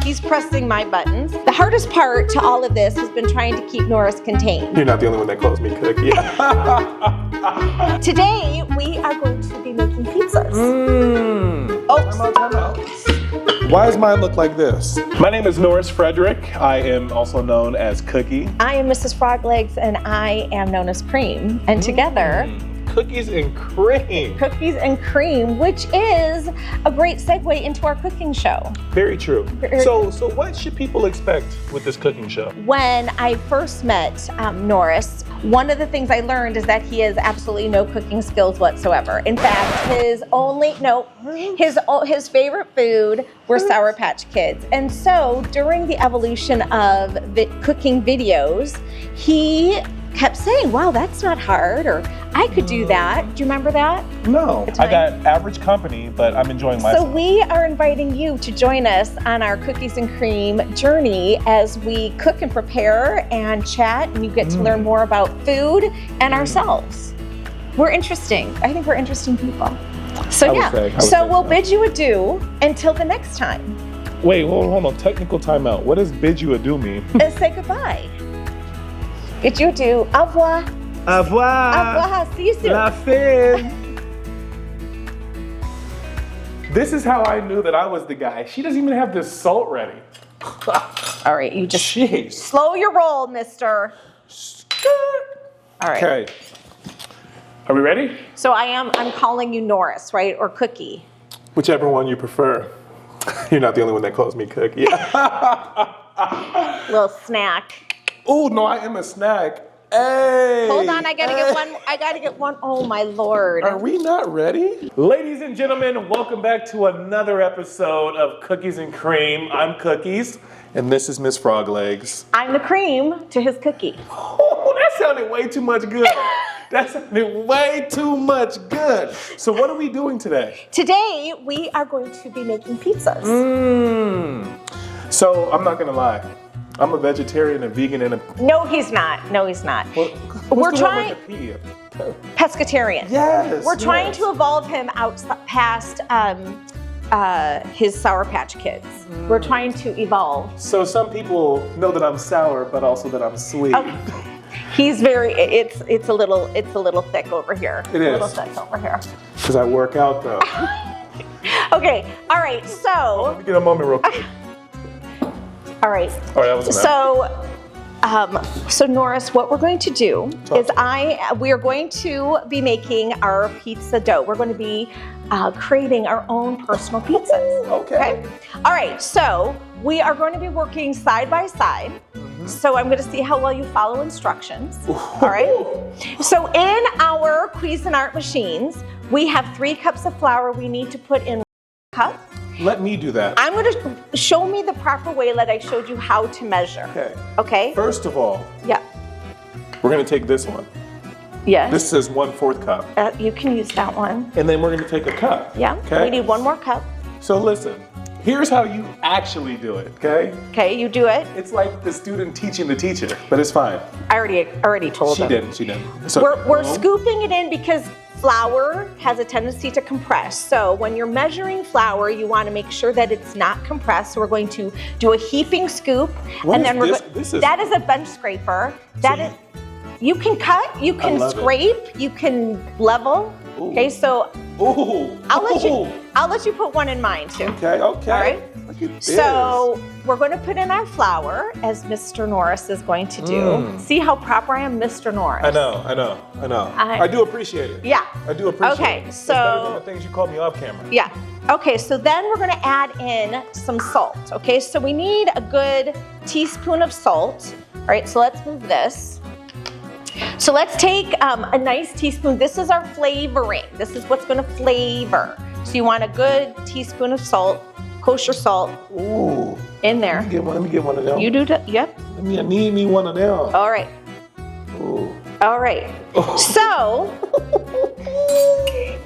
He's pressing my buttons. The hardest part to all of this has been trying to keep Norris contained. You're not the only one that calls me Cookie. Today, we are going to be making pizzas. Time out. Why does mine look like this? My name is Norris Frederick. I am also known as Cookie. I am Mrs. Froglegs, and I am known as Cream. And together, Cookies and Cream. Cookies and Cream, which is a great segue into our cooking show. Very true. So what should people expect with this cooking show? When I first met Norris, one of the things I learned is that he has absolutely no cooking skills whatsoever. In fact, his favorite food were Sour Patch Kids. And so during the evolution of the cooking videos, he kept saying, wow, that's not hard, or I could do that. Do you remember that? No, I got average company, but I'm enjoying myself. So we are inviting you to join us on our Cookies and Cream journey as we cook and prepare and chat, and you get to learn more about food and ourselves. We're interesting. I think we're interesting people. So we'll bid you adieu until the next time. Wait, hold on. Technical timeout. What does bid you adieu mean? Say goodbye. Bid you adieu. Au revoir. Au revoir. Au revoir. See you soon. La fin. This is how I knew that I was the guy. She doesn't even have this salt ready. All right, you just Jeez. slow your roll, mister. All right. Okay. Are we ready? So I'm calling you Norris, right? Or Cookie. Whichever one you prefer. You're not the only one that calls me Cookie. Little snack. Oh, no, I am a snack. Hey. Hold on, I gotta get one. Oh my Lord. Are we not ready? Ladies and gentlemen, welcome back to another episode of Cookies and Cream. I'm Cookies, and this is Miss Froglegs. I'm the cream to his cookie. Oh, that sounded way too much good. That sounded way too much good. So what are we doing today? Today, we are going to be making pizzas. So I'm not gonna lie. I'm a vegetarian, a vegan, and a... No, he's not. No, he's not. Well, We're trying... Wikipedia? Pescatarian. Yes. We're trying to evolve him out past his Sour Patch Kids. We're trying to evolve. So some people know that I'm sour, but also that I'm sweet. Oh, he's very. It's a little thick over here. It is. A little thick over here. Because I work out though. Okay. All right. So. Let me get a moment real quick. All right. All right, that was enough. So Norris, what we're going to do is we are going to be making our pizza dough. We're going to be creating our own personal pizzas. Okay. All right. So we are going to be working side by side. So I'm going to see how well you follow instructions. All right. So in our Cuisinart machines, we have 3 cups of flour we need to put in 1 cup. Let me do that. I'm going to show me the proper way that I showed you how to measure. Okay? First of all, Yeah. we're going to take this one. Yes. This says 1/4 cup. You can use that one. And then we're going to take a cup. Yeah. Okay. We need 1 more cup. So listen, here's how you actually do it, okay? Okay, you do it. It's like the student teaching the teacher, but it's fine. I already told him. She didn't. So, We're scooping it in because flour has a tendency to compress. So when you're measuring flour, you want to make sure that it's not compressed. So we're going to do a heaping scoop. That is a bench scraper. You can cut, you can scrape, you can level. Ooh. Okay, so I'll let you put one in mine too. Okay. All right. Look at this. So we're going to put in our flour, as Mr. Norris is going to do. See how proper I am, Mr. Norris. I know. I do appreciate it. Yeah. I do appreciate it. Okay, It's so better than the things you called me off camera. Yeah. Okay, so then we're going to add in some salt. Okay, so we need a good teaspoon of salt. All right, so let's move this. So let's take a nice teaspoon. This is our flavoring. This is what's going to flavor. So you want a good teaspoon of salt, kosher salt. Ooh. In there. Let me get one of them. You do, yep. I need me one of them. All right. Ooh. All right. So,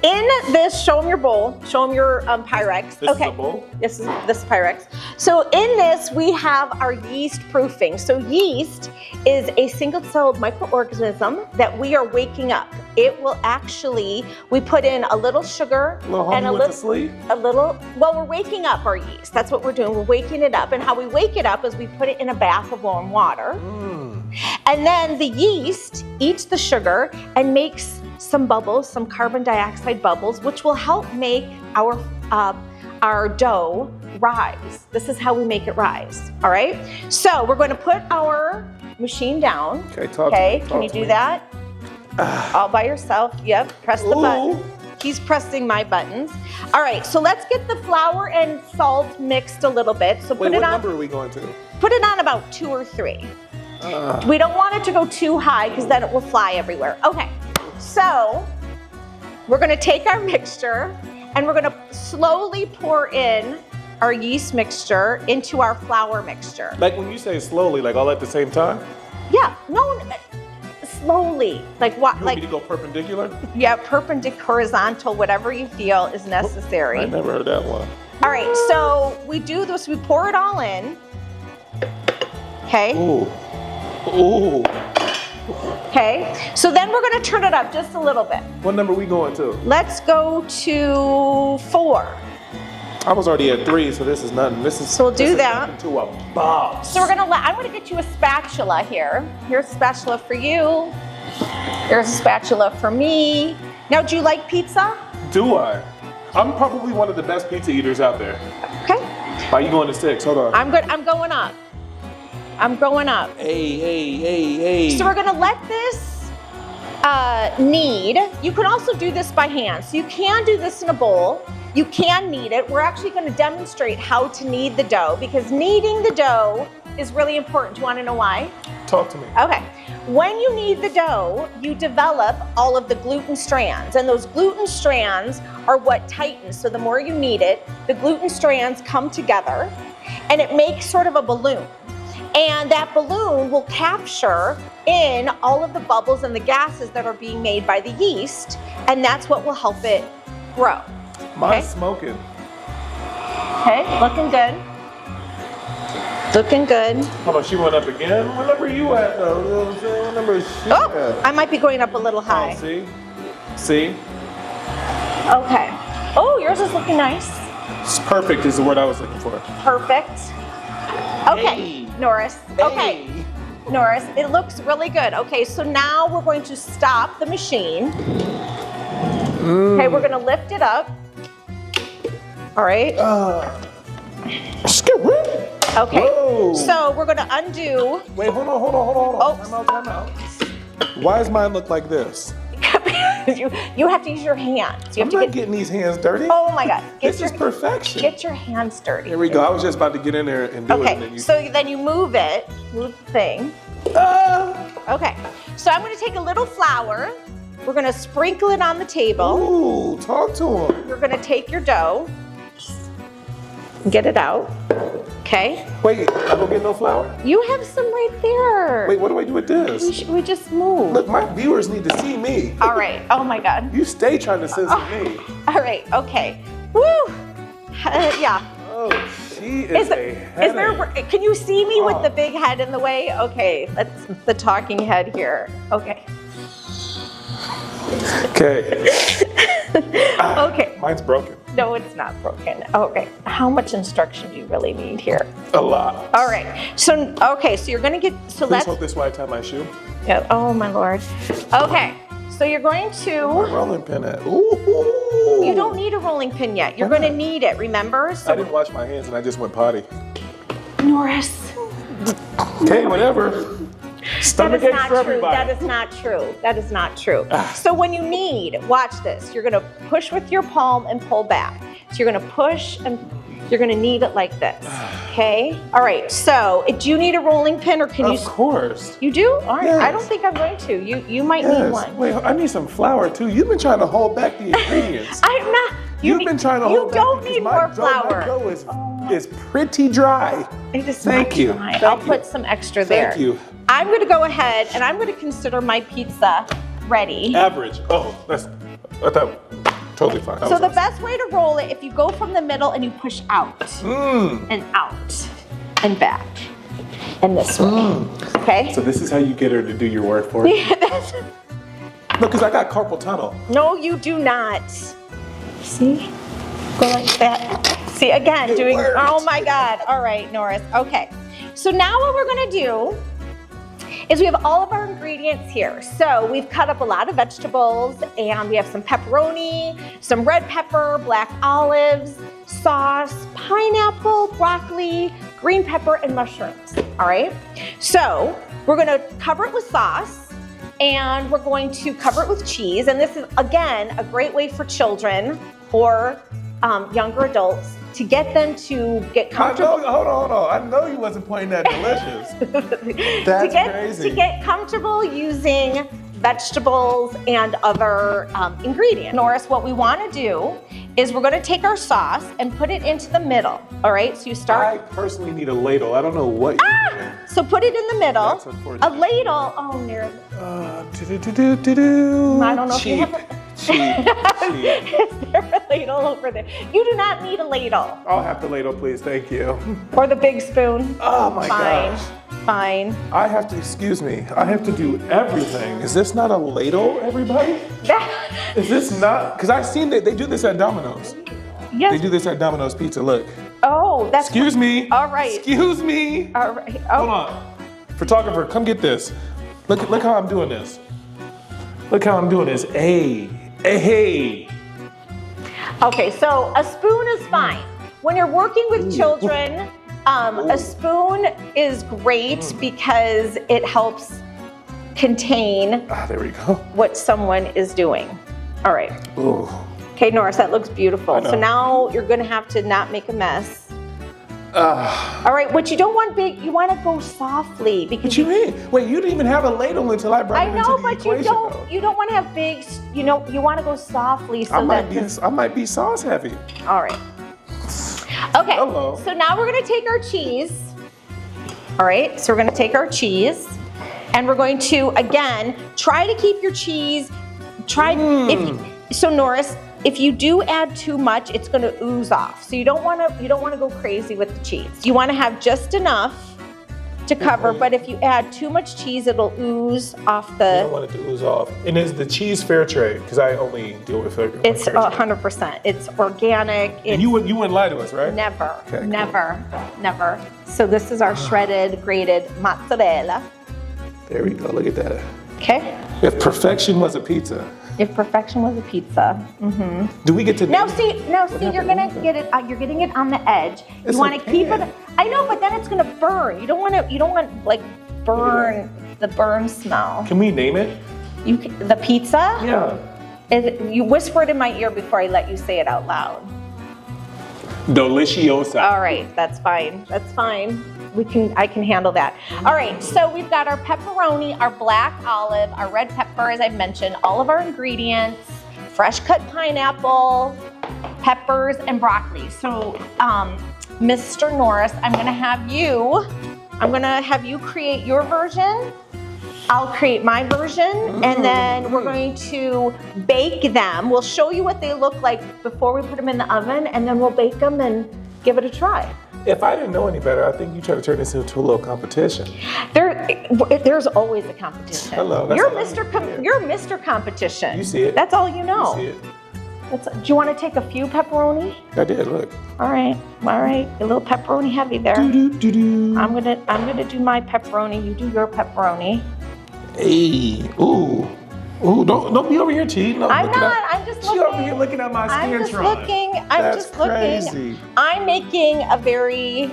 in this, show them your bowl. Show them your Pyrex. This is a bowl? This is Pyrex. So in this, we have our yeast proofing. So yeast is a single-celled microorganism that we are waking up. It will actually, we put in a little sugar and a little, well, we're waking up our yeast. That's what we're doing. We're waking it up. And how we wake it up is we put it in a bath of warm water. And then the yeast eats the sugar and makes some bubbles, some carbon dioxide bubbles, which will help make our dough rise. This is how we make it rise, all right? So we're going to put our machine down. Okay, can you do that? All by yourself. Yep, press the button. He's pressing my buttons. All right, so let's get the flour and salt mixed a little bit. So what number are we going to? Put it on about 2 or 3. We don't want it to go too high because then it will fly everywhere. Okay, so we're gonna take our mixture and we're gonna slowly pour in our yeast mixture into our flour mixture. Like when you say slowly, like all at the same time? Yeah, no, slowly. Like what? You want me to go perpendicular? Yeah, perpendicular, horizontal, whatever you feel is necessary. I never heard that one. All right, so we do this, we pour it all in. Okay. Ooh. Okay, so then we're gonna turn it up just a little bit. What number are we going to? Let's go to 4. I was already at 3, so this is nothing. So we'll do that. To a boss. So I'm gonna get you a spatula here. Here's a spatula for you. Here's a spatula for me. Now, do you like pizza? Do I? I'm probably one of the best pizza eaters out there. Okay. Are you going to 6? Hold on. I'm good. I'm going up. Hey. So we're gonna let this knead. You can also do this by hand. So you can do this in a bowl. You can knead it. We're actually gonna demonstrate how to knead the dough because kneading the dough is really important. Do you wanna know why? Talk to me. Okay. When you knead the dough, you develop all of the gluten strands, and those gluten strands are what tightens. So the more you knead it, the gluten strands come together and it makes sort of a balloon. And that balloon will capture in all of the bubbles and the gases that are being made by the yeast, and that's what will help it grow. Mine's smoking. Okay, looking good. Looking good. Hold on, she went up again. What number are you at though? What number is she at? I might be going up a little high. Oh, see? Okay. Oh, yours is looking nice. It's perfect is the word I was looking for. Perfect. Okay, Hey. Norris. Okay, Hey. Norris, it looks really good. Okay, so now we're going to stop the machine. Okay, we're gonna lift it up. All right. Okay, Whoa. so we're gonna undo. Wait, hold on. Oh. Time out. Why does mine look like this? you have to use your hands. You I'm have to not getting these hands dirty. Oh my God. This is perfection. Get your hands dirty. Here we go. I was just about to get in there and do it. Okay, so then you move the thing. Okay, so I'm gonna take a little flour. We're gonna sprinkle it on the table. Ooh, talk to him. You're gonna take your dough, get it out, okay? Wait, I don't get no flour? You have some right there. Wait, what do I do with this? We just move. Look, my viewers need to see me. All right, oh my God. You stay trying to censor me. All right, okay. Woo, yeah. Oh, she is a headache. Can you see me with the big head in the way? Okay, that's the talking head here. Okay. Okay. Okay. Mine's broken. No, it's not broken. Okay. How much instruction do you really need here? A lot. All right. So, okay. So you're going to get, so Please let's. hold this while I tie my shoe. Yeah, oh my Lord. Okay. So you're going to. My rolling pin at. Ooh. You don't need a rolling pin yet. You're going to need it, remember? So I didn't wash my hands and I just went potty. Norris. Okay, whatever. Stomach aches for everybody. That is not true. That is not true. So when you knead, watch this. You're gonna push with your palm and pull back. So you're gonna push and you're gonna knead it like this. Okay? All right, so do you need a rolling pin or can you? Of course. You do? All right, Yes. I don't think I'm going to. You might need one. Wait, I need some flour too. You've been trying to hold back the ingredients. I'm not. You've been trying to hold back. You don't because need my more dough- flour. My dough is pretty dry. It is Thank not you. dry. Thank I'll you. put some extra there. Thank you. I'm gonna go ahead and I'm gonna consider my pizza ready. Average. Oh, I thought totally fine. So the best way to roll it, if you go from the middle and you push out and out and back and this way, okay? So this is how you get her to do your work for you? No, because I got carpal tunnel. No, you do not. See? Go like that. See, again, oh my God. All right, Norris. Okay. So now what we're gonna do is we have all of our ingredients here. So we've cut up a lot of vegetables and we have some pepperoni, some red pepper, black olives, sauce, pineapple, broccoli, green pepper, and mushrooms, all right? So we're gonna cover it with sauce and we're going to cover it with cheese. And this is, again, a great way for children or younger adults to get them to get comfortable. Hold on. I know you wasn't pointing that delicious. That's crazy. To get comfortable using vegetables and other ingredients. Norris, what we want to do is we're going to take our sauce and put it into the middle. All right, so you start. I personally need a ladle. I don't know what you're doing. So put it in the middle. That's unfortunate. A ladle. Oh, near. I don't know if you have a. Cheap. Is there a ladle over there? You do not need a ladle. I'll have the ladle, please. Thank you. Or the big spoon. Oh my gosh. Fine. I have to, excuse me, I have to do everything. Is this not a ladle, everybody? Is this not? Because I've seen that they do this at Domino's. Yes. They do this at Domino's Pizza, look. Oh, that's. Excuse me. All right. Excuse me. All right. Oh. Hold on. Photographer, come get this. Look how I'm doing this. Look how I'm doing this. Hey. Okay, so a spoon is fine. When you're working with children, a spoon is great because it helps contain there we go. what someone is doing. All right. Ooh. Okay, Norris, that looks beautiful. So now you're gonna have to not make a mess. All right, what you don't want big, you want to go softly because. What you mean? Wait, you didn't even have a ladle until I brought it into the equation. I know, but you don't want to have big. You want to go softly so I might be sauce heavy. All right. Okay. Hello. So now we're gonna take our cheese. All right. So we're gonna take our cheese, and we're going to again try to keep your cheese. So Norris. If you do add too much, it's going to ooze off. So you don't want to go crazy with the cheese. You want to have just enough to cover, but if you add too much cheese, it'll ooze off the. I don't want it to ooze off. And is the cheese fair trade? Because I only deal with fair. It's 100%. It's organic. And you wouldn't lie to us, right? Never, okay, never, cool. Never. So this is our shredded, grated mozzarella. There we go. Look at that. Okay. If perfection was a pizza. If perfection was a pizza. Do we get to? Now see, you're gonna get it. You're getting it on the edge. You want to keep it. I know, but then it's gonna burn. You don't want like burn the burn smell. Can we name it? The pizza? Yeah. You whisper it in my ear before I let you say it out loud. Deliciosa. All right, that's fine. That's fine. I can handle that. All right, so we've got our pepperoni, our black olive, our red pepper, as I mentioned, all of our ingredients, fresh cut pineapple, peppers, and broccoli. So, Mr. Norris, I'm gonna have you create your version. I'll create my version, and then we're going to bake them. We'll show you what they look like before we put them in the oven, and then we'll bake them and give it a try. If I didn't know any better, I think you try to turn this into a little competition. There's always a competition. Hello. You're Mr. Competition. You see it. That's all you know. You see it. Do you want to take a few pepperoni? I did. Look. All right. A little pepperoni heavy there. I'm gonna do my pepperoni. You do your pepperoni. Hey. Ooh. Don't be over here cheating. I'm just looking. She over here looking at my scantron. I'm just looking. Crazy. I'm making a very,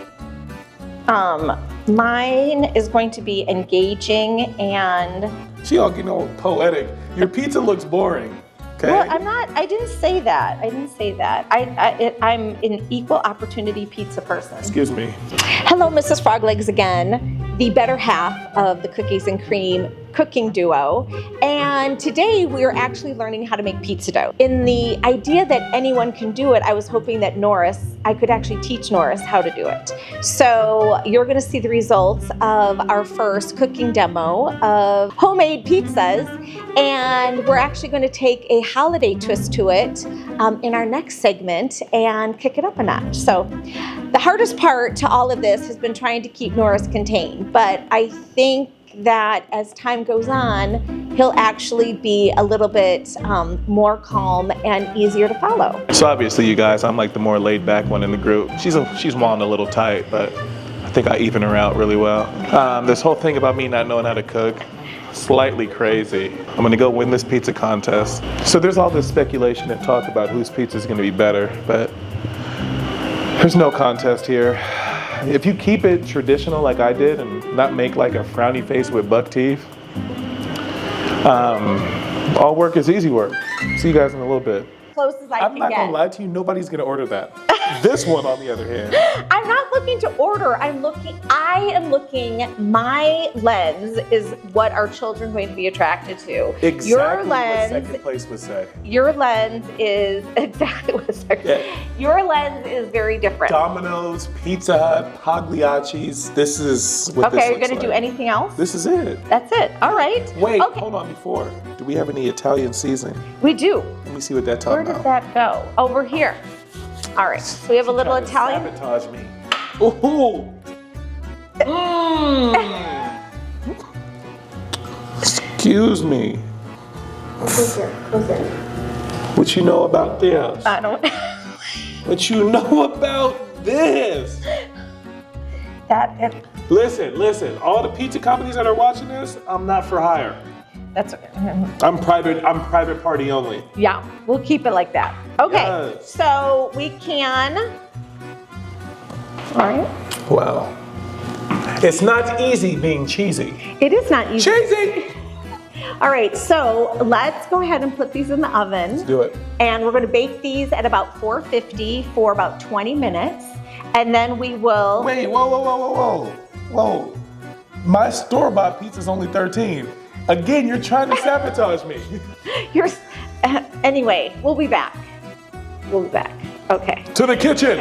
mine is going to be engaging and. She all getting all poetic. Your pizza looks boring. Okay. Well, I didn't say that. I'm an equal opportunity pizza person. Excuse me. Hello, Mrs. Froglegs again. the better half of the cookies and cream cooking duo. And today we are actually learning how to make pizza dough. In the idea that anyone can do it, I was hoping that I could actually teach Norris how to do it. So you're gonna see the results of our first cooking demo of homemade pizzas. And we're actually gonna take a holiday twist to it in our next segment and kick it up a notch. So the hardest part to all of this has been trying to keep Norris contained, but I think that as time goes on, he'll actually be a little bit more calm and easier to follow. So obviously, you guys, I'm like the more laid back one in the group. She's wound a little tight, but I think I even her out really well. This whole thing about me not knowing how to cook, slightly crazy. I'm gonna go win this pizza contest. So there's all this speculation and talk about whose pizza is gonna be better, but there's no contest here. If you keep it traditional like I did and not make like a frowny face with buck teeth, all work is easy work. See you guys in a little bit. Close as I can get. I'm not gonna lie to you, nobody's gonna order that. This one, on the other hand. I'm not looking to order, I am looking, my lens is what our children are going to be attracted to. Exactly your lens, what second place would say. Your lens is exactly what second. Yeah. Your lens is very different. Domino's, Pizza Hut, Pagliacci's, this is what this Okay, you're looks gonna do like. anything else? This is it. That's it, all right. Wait, okay. hold on before. Do we have any Italian seasoning? We do. Let me see what that's Where talking did about. that go? Over here. All right, so we have a little Trying to Italian. sabotage me. Ooh. Excuse me. Closer. What you know about this? I don't. What you know about this? Listen. All the pizza companies that are watching this, I'm not for hire. That's okay. I'm private party only. Yeah, we'll keep it like that. Okay, Yes. so we can. All right. Wow. It's not easy being cheesy. It is not easy. Cheesy! All right, so let's go ahead and put these in the oven. Let's do it. And we're gonna bake these at about 450 for about 20 minutes. And then we will. Wait, whoa. My store-bought pizza's only 13. Again, you're trying to sabotage me. Anyway, we'll be back. Okay. To the kitchen.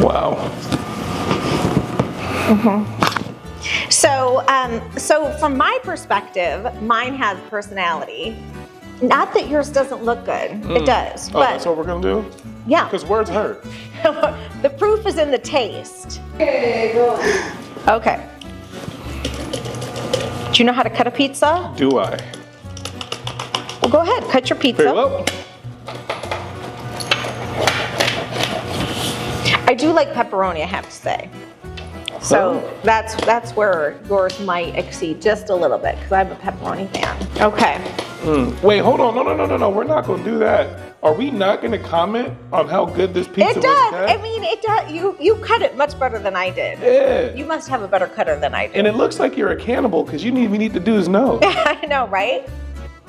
Wow. So from my perspective, mine has personality. Not that yours doesn't look good. It does. Oh, but that's what we're gonna do? yeah. Because words hurt. The proof is in the taste. Okay. Do you know how to cut a pizza? Do I? Well, go ahead, cut your pizza. Very well. I do like pepperoni, I have to say. So that's where yours might exceed just a little bit because I'm a pepperoni fan. Okay. Wait, hold on. No. We're not gonna do that. Are we not gonna comment on how good this pizza was It does. cut? I mean, it does. You cut it much better than I did. Yeah. You must have a better cutter than I do. And it looks like you're a cannibal because we need to do is know. I know, right?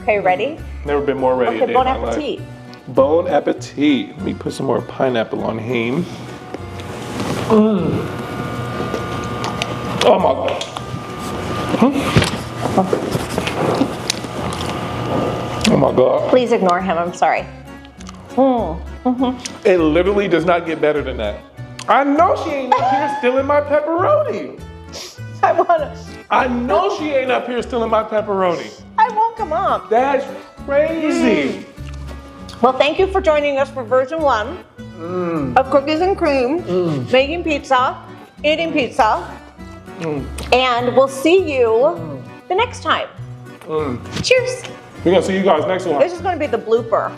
Okay, ready? Never been more ready. Okay, bon appetit. Bon appetit. Let me put some more pineapple on him. Oh my God. Oh my God. Please ignore him. I'm sorry. It literally does not get better than that. I know she ain't up here stealing my pepperoni. I know she ain't up here stealing my pepperoni. I won't come up. That's crazy. Well, thank you for joining us for version 1 of Cookies and Cream, making pizza, eating pizza, and we'll see you the next time. Cheers. We're gonna see you guys next one. This is gonna be the blooper.